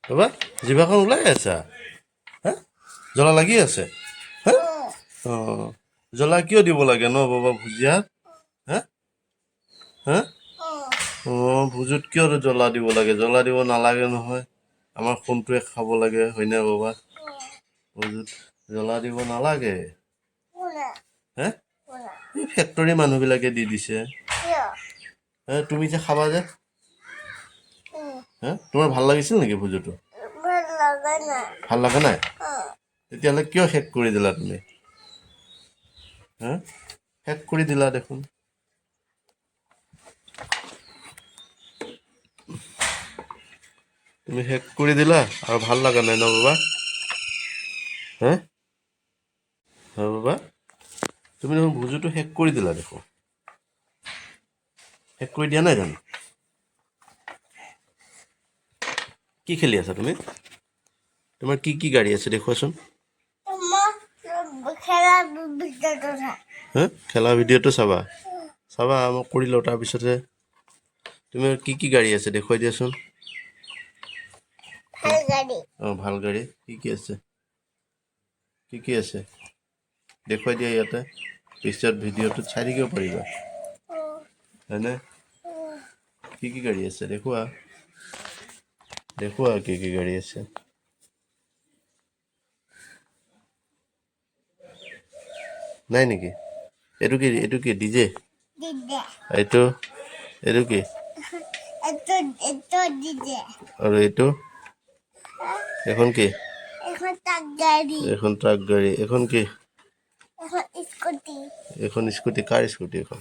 বাবা জিভাখন ওলাই আছা হা জ্বলা লাগি আছে হা অঁ জ্বলা কিয় দিব লাগে ন বাবা ভুজিয়াত হা হা অঁ ভুজিত কিয় জ্বলা দিব লাগে জ্বলা দিব নালাগে নহয় আমাৰ সোণটোৱে খাব লাগে হয়নে বাবা ভুজিত জ্বলা দিব নালাগে হে এই ফেক্টৰী মানুহবিলাকে দি দিছে তুমি যে খাবা যে হে তোমাৰ ভাল লাগিছিল নেকি ভুজিটো ভাল লগা নাই তেতিয়াহ'লে কিয় শেষ কৰি দিলা তুমি হা শেষ কৰি দিলা দেখোন তুমি শেষ কৰি দিলা আৰু ভাল লগা নাই ন বাবা হে বাবা তুমি দেখোন ভুজিটো শেষ কৰি দিলা দেখোন শেষ কৰি দিয়া নাই জানো কি খেলি আছা তুমি তোমাৰ কি কি গাড়ী আছে দেখুৱাচোন খেলা ভিডিঅ'টো চাবা চাবা মই কৰি লওঁ তাৰপিছতহে তুমি কি কি গাড়ী আছে দেখুৱাই দিয়াচোন অঁ ভাল গাড়ী কি কি আছে কি আছে দেখুৱাই দিয়া ইয়াতে পিছত ভিডিঅ'টোত চাই থাকিব পাৰিবা হয়নে কি গাড়ী আছে দেখুওৱা কি গাড়ী আছে নাই নেকি এইটো কি ডিজে এইটো কি আৰু এইটো এখন কি এখন ট্ৰাক গাড়ী এখন কি এখন স্কুটি কাৰ স্কুটি এখন